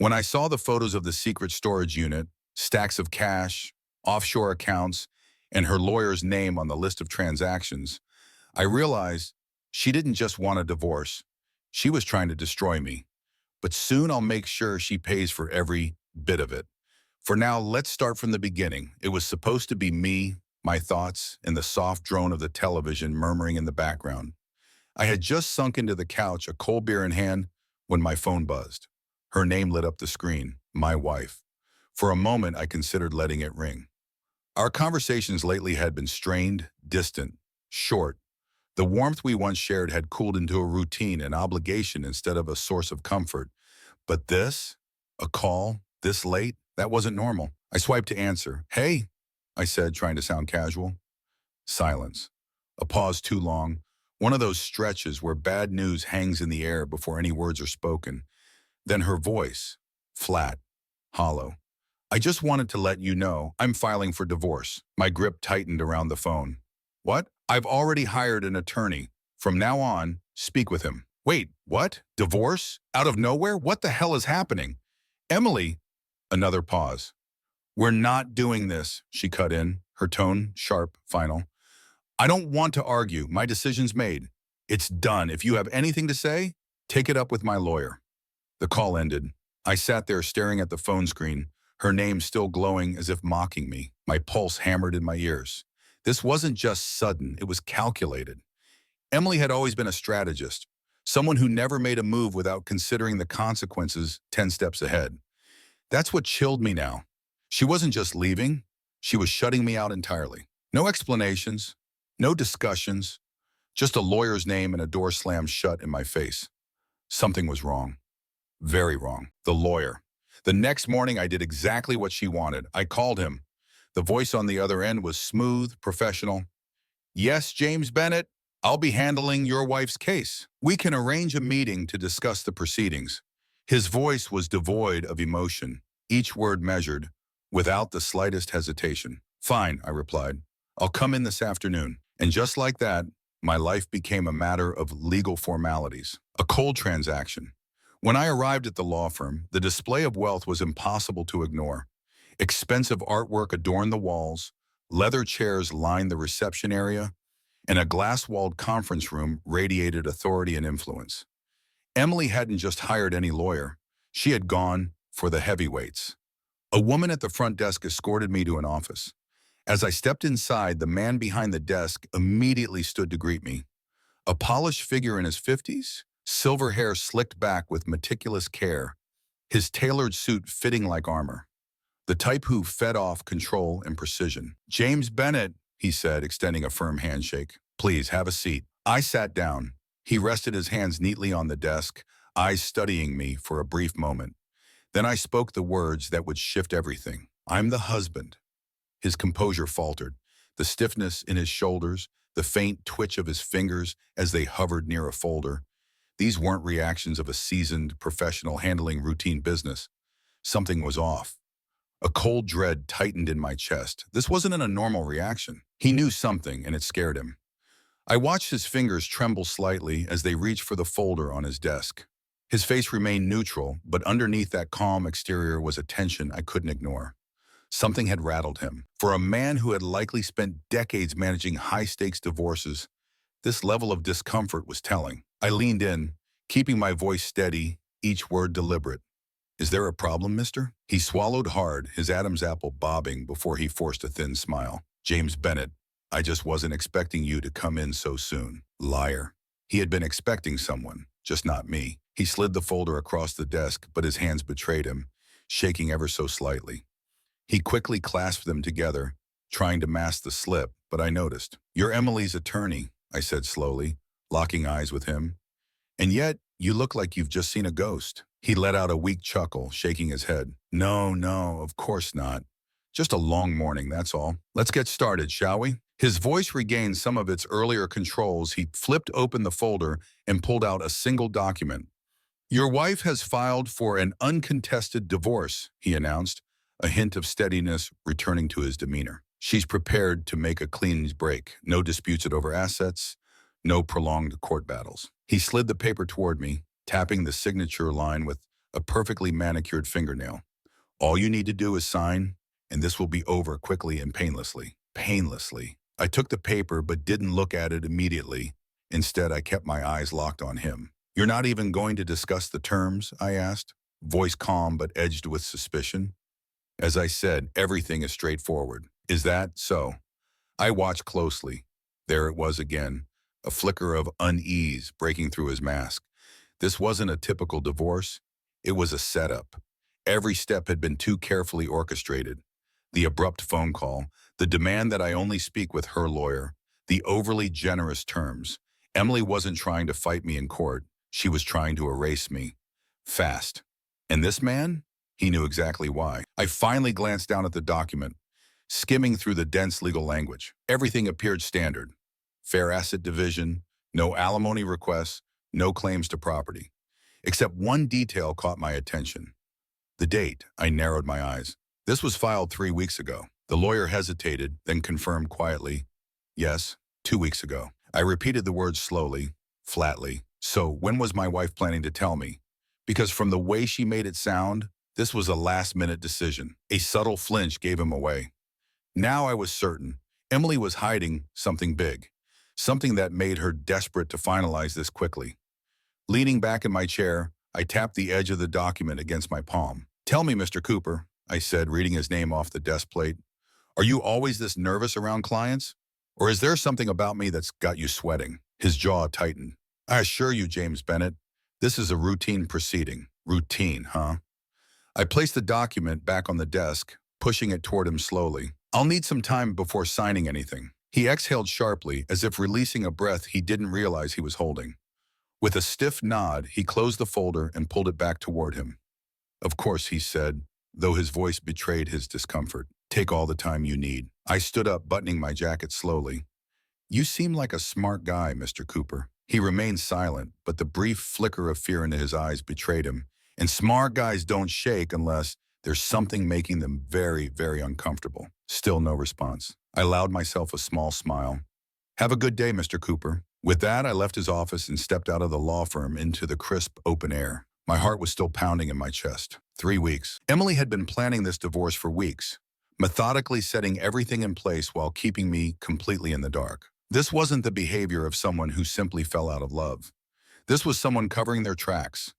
When I saw the photos of the secret storage unit, stacks of cash, offshore accounts, and her lawyer's name on the list of transactions, I realized she didn't just want a divorce. She was trying to destroy me. But soon I'll make sure she pays for every bit of it. For now, let's start from the beginning. It was supposed to be me, my thoughts, and the soft drone of the television murmuring in the background. I had just sunk into the couch, a cold beer in hand, when my phone buzzed. Her name lit up the screen, my wife. For a moment, I considered letting it ring. Our conversations lately had been strained, distant, short. The warmth we once shared had cooled into a routine, an obligation instead of a source of comfort. But this, a call, this late, that wasn't normal. I swiped to answer. "Hey," I said, trying to sound casual. Silence. A pause too long. One of those stretches where bad news hangs in the air before any words are spoken. Then her voice, flat, hollow. "I just wanted to let you know I'm filing for divorce." My grip tightened around the phone. "What?" "I've already hired an attorney. From now on, speak with him." "Wait, what? Divorce? Out of nowhere? What the hell is happening?" "Emily." Another pause. "We're not doing this," she cut in, her tone sharp, final. "I don't want to argue. My decision's made. It's done. If you have anything to say, take it up with my lawyer." The call ended. I sat there staring at the phone screen, her name still glowing as if mocking me, my pulse hammered in my ears. This wasn't just sudden, it was calculated. Emily had always been a strategist, someone who never made a move without considering the consequences 10 steps ahead. That's what chilled me now. She wasn't just leaving, she was shutting me out entirely. No explanations, no discussions, just a lawyer's name and a door slammed shut in my face. Something was wrong. Very wrong. The lawyer. The next morning, I did exactly what she wanted. I called him. The voice on the other end was smooth, professional. "Yes, James Bennett, I'll be handling your wife's case. We can arrange a meeting to discuss the proceedings." His voice was devoid of emotion, each word measured, without the slightest hesitation. "Fine," I replied. "I'll come in this afternoon." And just like that, my life became a matter of legal formalities. A cold transaction. When I arrived at the law firm, the display of wealth was impossible to ignore. Expensive artwork adorned the walls, leather chairs lined the reception area, and a glass-walled conference room radiated authority and influence. Emily hadn't just hired any lawyer. She had gone for the heavyweights. A woman at the front desk escorted me to an office. As I stepped inside, the man behind the desk immediately stood to greet me. A polished figure in his 50s, silver hair slicked back with meticulous care, his tailored suit fitting like armor. The type who fed off control and precision. "James Bennett," he said, extending a firm handshake. "Please, have a seat." I sat down. He rested his hands neatly on the desk, eyes studying me for a brief moment. Then I spoke the words that would shift everything. "I'm the husband." His composure faltered, the stiffness in his shoulders, the faint twitch of his fingers as they hovered near a folder. These weren't reactions of a seasoned professional handling routine business. Something was off. A cold dread tightened in my chest. This wasn't a normal reaction. He knew something, and it scared him. I watched his fingers tremble slightly as they reached for the folder on his desk. His face remained neutral, but underneath that calm exterior was a tension I couldn't ignore. Something had rattled him. For a man who had likely spent decades managing high-stakes divorces, this level of discomfort was telling. I leaned in, keeping my voice steady, each word deliberate. "Is there a problem, mister?" He swallowed hard, his Adam's apple bobbing before he forced a thin smile. "James Bennett, I just wasn't expecting you to come in so soon." Liar. He had been expecting someone, just not me. He slid the folder across the desk, but his hands betrayed him, shaking ever so slightly. He quickly clasped them together, trying to mask the slip, but I noticed. "You're Emily's attorney," I said slowly, locking eyes with him. "And yet, you look like you've just seen a ghost." He let out a weak chuckle, shaking his head. No, of course not. Just a long morning, that's all. Let's get started, shall we?" His voice regained some of its earlier controls. He flipped open the folder and pulled out a single document. "Your wife has filed for an uncontested divorce," he announced, a hint of steadiness returning to his demeanor. "She's prepared to make a clean break. No disputes over assets, no prolonged court battles." He slid the paper toward me, tapping the signature line with a perfectly manicured fingernail. All you need to do is sign, and this will be over quickly and painlessly. Painlessly. I took the paper but didn't look at it immediately. Instead, I kept my eyes locked on him. You're not even going to discuss the terms? I asked, voice calm but edged with suspicion. As I said, everything is straightforward. Is that so? I watched closely. There it was again, a flicker of unease breaking through his mask. This wasn't a typical divorce. It was a setup. Every step had been too carefully orchestrated. The abrupt phone call, the demand that I only speak with her lawyer, the overly generous terms. Emily wasn't trying to fight me in court. She was trying to erase me. Fast. And this man? He knew exactly why. I finally glanced down at the document, skimming through the dense legal language. Everything appeared standard. Fair asset division, no alimony requests, no claims to property. Except one detail caught my attention. The date. I narrowed my eyes. This was filed 3 weeks ago. The lawyer hesitated, then confirmed quietly, yes, 2 weeks ago. I repeated the words slowly, flatly. So when was my wife planning to tell me? Because from the way she made it sound, this was a last-minute decision. A subtle flinch gave him away. Now I was certain. Emily was hiding something big, something that made her desperate to finalize this quickly. Leaning back in my chair, I tapped the edge of the document against my palm. Tell me, Mr. Cooper, I said, reading his name off the desk plate. Are you always this nervous around clients? Or is there something about me that's got you sweating? His jaw tightened. I assure you, James Bennett, this is a routine proceeding. Routine, huh? I placed the document back on the desk, pushing it toward him slowly. I'll need some time before signing anything. He exhaled sharply, as if releasing a breath he didn't realize he was holding. With a stiff nod, he closed the folder and pulled it back toward him. Of course, he said, though his voice betrayed his discomfort. Take all the time you need. I stood up, buttoning my jacket slowly. You seem like a smart guy, Mr. Cooper. He remained silent, but the brief flicker of fear in his eyes betrayed him. And smart guys don't shake unless there's something making them very, very uncomfortable. Still no response. I allowed myself a small smile. Have a good day, Mr. Cooper. With that, I left his office and stepped out of the law firm into the crisp, open air. My heart was still pounding in my chest. 3 weeks. Emily had been planning this divorce for weeks, methodically setting everything in place while keeping me completely in the dark. This wasn't the behavior of someone who simply fell out of love. This was someone covering their tracks,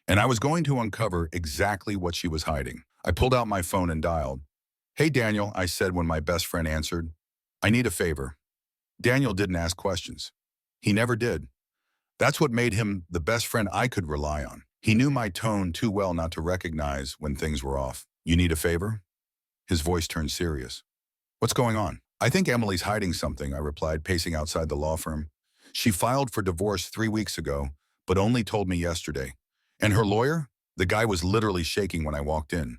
and I was going to uncover exactly what she was hiding. I pulled out my phone and dialed. Hey, Daniel, I said when my best friend answered. I need a favor. Daniel didn't ask questions. He never did. That's what made him the best friend I could rely on. He knew my tone too well not to recognize when things were off. You need a favor? His voice turned serious. What's going on? I think Emily's hiding something, I replied, pacing outside the law firm. She filed for divorce 3 weeks ago, but only told me yesterday. And her lawyer? The guy was literally shaking when I walked in.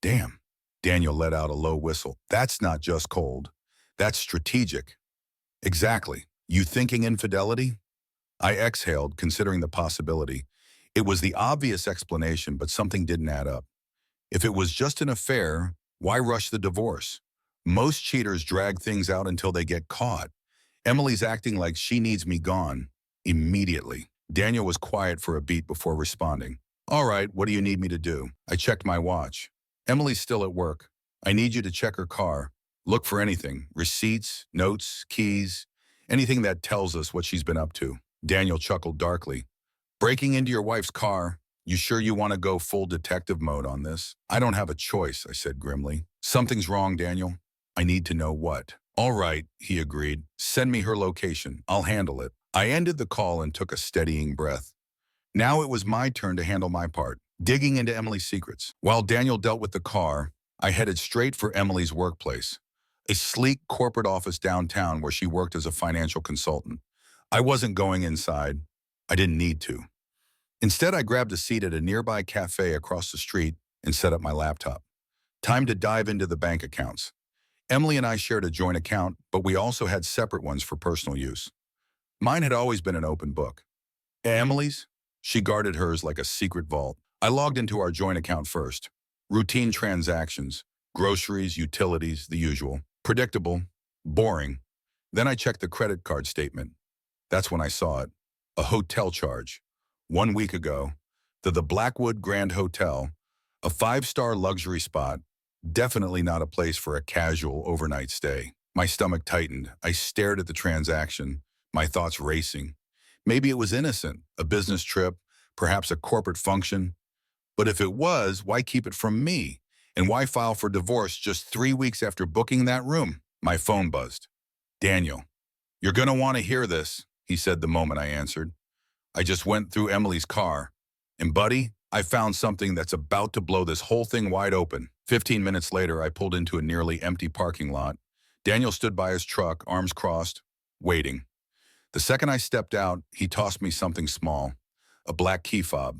Damn. Daniel let out a low whistle. That's not just cold. That's strategic. Exactly. You thinking infidelity? I exhaled, considering the possibility. It was the obvious explanation, but something didn't add up. If it was just an affair, why rush the divorce? Most cheaters drag things out until they get caught. Emily's acting like she needs me gone immediately. Daniel was quiet for a beat before responding. All right, what do you need me to do? I checked my watch. Emily's still at work. I need you to check her car. Look for anything, receipts, notes, keys, anything that tells us what she's been up to. Daniel chuckled darkly. Breaking into your wife's car? You sure you want to go full detective mode on this? I don't have a choice, I said grimly. Something's wrong, Daniel. I need to know what. All right, he agreed. Send me her location. I'll handle it. I ended the call and took a steadying breath. Now it was my turn to handle my part, digging into Emily's secrets. While Daniel dealt with the car, I headed straight for Emily's workplace, a sleek corporate office downtown where she worked as a financial consultant. I wasn't going inside. I didn't need to. Instead, I grabbed a seat at a nearby cafe across the street and set up my laptop. Time to dive into the bank accounts. Emily and I shared a joint account, but we also had separate ones for personal use. Mine had always been an open book. Emily's? She guarded hers like a secret vault. I logged into our joint account first. Routine transactions, groceries, utilities, the usual. Predictable, boring. Then I checked the credit card statement. That's when I saw it. A hotel charge. 1 week ago. to the Blackwood Grand Hotel, a five-star luxury spot, definitely not a place for a casual overnight stay. My stomach tightened. I stared at the transaction, my thoughts racing. Maybe it was innocent, a business trip, perhaps a corporate function. But if it was, why keep it from me? And why file for divorce just 3 weeks after booking that room? My phone buzzed. Daniel, you're going to want to hear this, he said the moment I answered. I just went through Emily's car. And buddy, I found something that's about to blow this whole thing wide open. 15 minutes later, I pulled into a nearly empty parking lot. Daniel stood by his truck, arms crossed, waiting. The second I stepped out, he tossed me something small, a black key fob.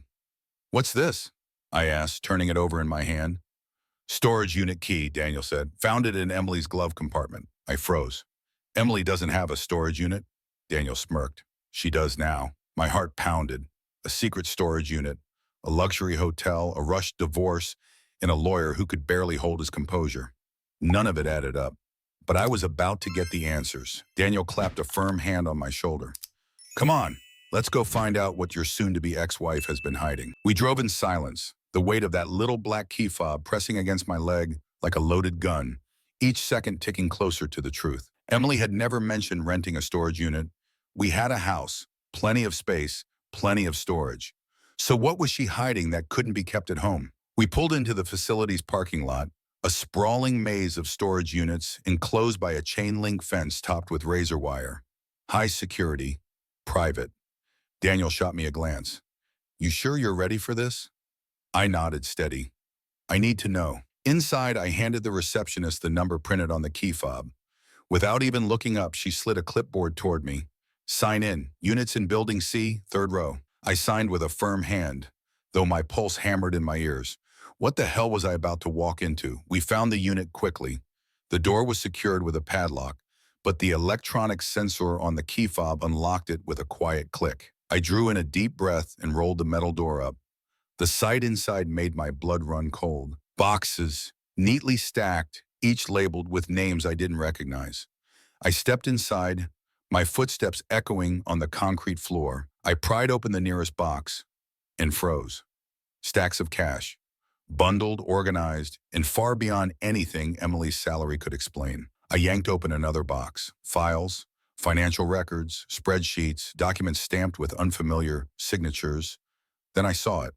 What's this? I asked, turning it over in my hand. Storage unit key, Daniel said. Found it in Emily's glove compartment. I froze. Emily doesn't have a storage unit? Daniel smirked. She does now. My heart pounded. A secret storage unit, a luxury hotel, a rushed divorce, and a lawyer who could barely hold his composure. None of it added up. But I was about to get the answers. Daniel clapped a firm hand on my shoulder. Come on, let's go find out what your soon-to-be ex-wife has been hiding. We drove in silence, the weight of that little black key fob pressing against my leg like a loaded gun, each second ticking closer to the truth. Emily had never mentioned renting a storage unit. We had a house, plenty of space, plenty of storage. So what was she hiding that couldn't be kept at home? We pulled into the facility's parking lot, a sprawling maze of storage units enclosed by a chain-link fence topped with razor wire. High security, private. Daniel shot me a glance. You sure you're ready for this? I nodded steady. I need to know. Inside, I handed the receptionist the number printed on the key fob. Without even looking up, she slid a clipboard toward me. Sign in. Units in Building C, 3rd row. I signed with a firm hand, though my pulse hammered in my ears. What the hell was I about to walk into? We found the unit quickly. The door was secured with a padlock, but the electronic sensor on the key fob unlocked it with a quiet click. I drew in a deep breath and rolled the metal door up. The sight inside made my blood run cold. Boxes, neatly stacked, each labeled with names I didn't recognize. I stepped inside, my footsteps echoing on the concrete floor. I pried open the nearest box and froze. Stacks of cash, bundled, organized, and far beyond anything Emily's salary could explain. I yanked open another box. Files, financial records, spreadsheets, documents stamped with unfamiliar signatures. Then I saw it.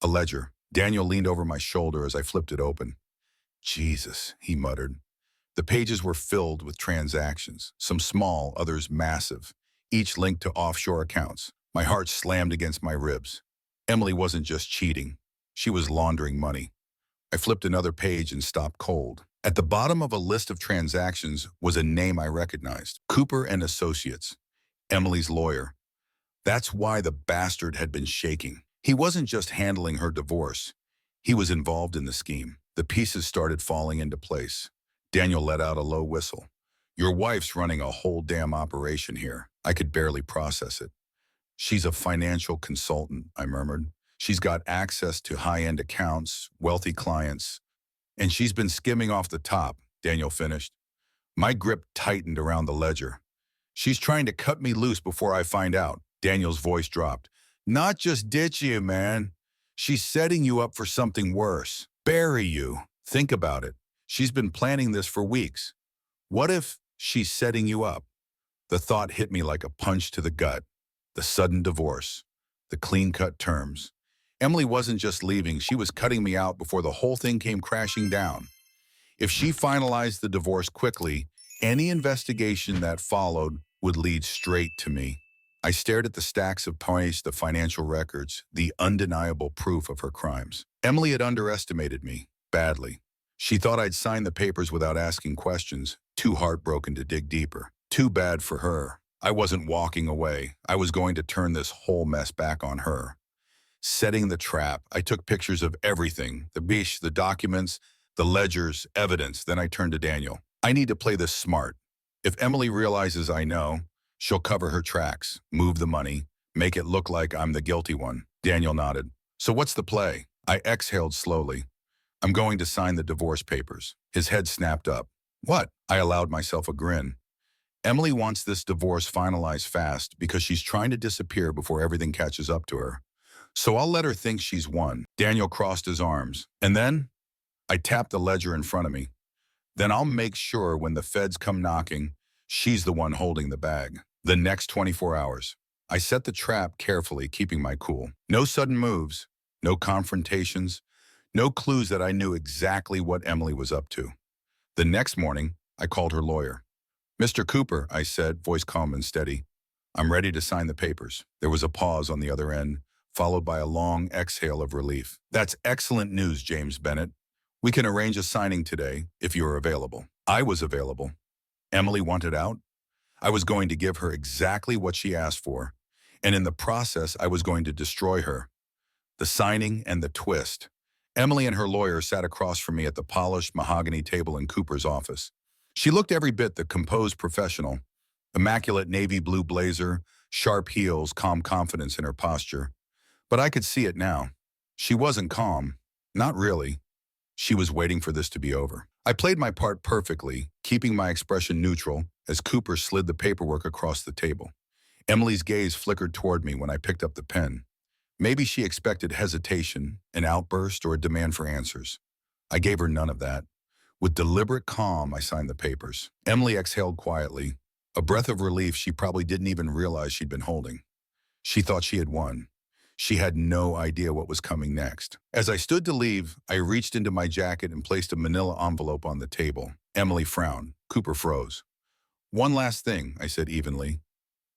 A ledger. Daniel leaned over my shoulder as I flipped it open. Jesus, he muttered. The pages were filled with transactions, some small, others massive, each linked to offshore accounts. My heart slammed against my ribs. Emily wasn't just cheating. She was laundering money. I flipped another page and stopped cold. At the bottom of a list of transactions was a name I recognized. Cooper and Associates, Emily's lawyer. That's why the bastard had been shaking. He wasn't just handling her divorce. He was involved in the scheme. The pieces started falling into place. Daniel let out a low whistle. Your wife's running a whole damn operation here. I could barely process it. She's a financial consultant, I murmured. She's got access to high-end accounts, wealthy clients, and she's been skimming off the top, Daniel finished. My grip tightened around the ledger. She's trying to cut me loose before I find out. Daniel's voice dropped. Not just ditch you, man. She's setting you up for something worse. Bury you. Think about it. She's been planning this for weeks. What if she's setting you up? The thought hit me like a punch to the gut. The sudden divorce. The clean-cut terms. Emily wasn't just leaving, she was cutting me out before the whole thing came crashing down. If she finalized the divorce quickly, any investigation that followed would lead straight to me. I stared at the stacks of points, the financial records, the undeniable proof of her crimes. Emily had underestimated me, badly. She thought I'd sign the papers without asking questions, too heartbroken to dig deeper. Too bad for her. I wasn't walking away. I was going to turn this whole mess back on her. Setting the trap, I took pictures of everything, the bish, the documents, the ledgers, evidence. Then I turned to Daniel. I need to play this smart. If Emily realizes I know, she'll cover her tracks, move the money, make it look like I'm the guilty one. Daniel nodded. So what's the play? I exhaled slowly. I'm going to sign the divorce papers. His head snapped up. What? I allowed myself a grin. Emily wants this divorce finalized fast because she's trying to disappear before everything catches up to her. So I'll let her think she's won. Daniel crossed his arms. And then I tapped the ledger in front of me. Then I'll make sure when the feds come knocking, she's the one holding the bag. The next 24 hours, I set the trap carefully, keeping my cool. No sudden moves, no confrontations, no clues that I knew exactly what Emily was up to. The next morning, I called her lawyer. "Mr. Cooper," I said, voice calm and steady. "I'm ready to sign the papers." There was a pause on the other end, followed by a long exhale of relief. "That's excellent news, James Bennett. We can arrange a signing today if you are available." I was available. Emily wanted out. I was going to give her exactly what she asked for, and in the process, I was going to destroy her. The signing and the twist. Emily and her lawyer sat across from me at the polished mahogany table in Cooper's office. She looked every bit the composed professional, immaculate navy blue blazer, sharp heels, calm confidence in her posture. But I could see it now. She wasn't calm. Not really. She was waiting for this to be over. I played my part perfectly, keeping my expression neutral as Cooper slid the paperwork across the table. Emily's gaze flickered toward me when I picked up the pen. Maybe she expected hesitation, an outburst, or a demand for answers. I gave her none of that. With deliberate calm, I signed the papers. Emily exhaled quietly, a breath of relief she probably didn't even realize she'd been holding. She thought she had won. She had no idea what was coming next. As I stood to leave, I reached into my jacket and placed a manila envelope on the table. Emily frowned. Cooper froze. "One last thing," I said evenly.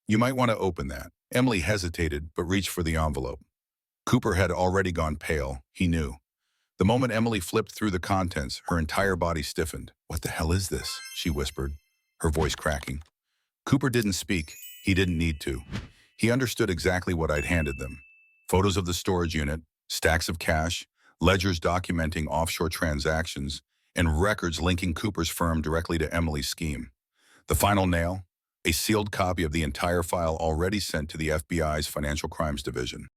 "You might want to open that." Emily hesitated, but reached for the envelope. Cooper had already gone pale. He knew. The moment Emily flipped through the contents, her entire body stiffened. "What the hell is this?" she whispered, her voice cracking. Cooper didn't speak. He didn't need to. He understood exactly what I'd handed them. Photos of the storage unit, stacks of cash, ledgers documenting offshore transactions, and records linking Cooper's firm directly to Emily's scheme. The final nail? A sealed copy of the entire file already sent to the FBI's Financial Crimes Division.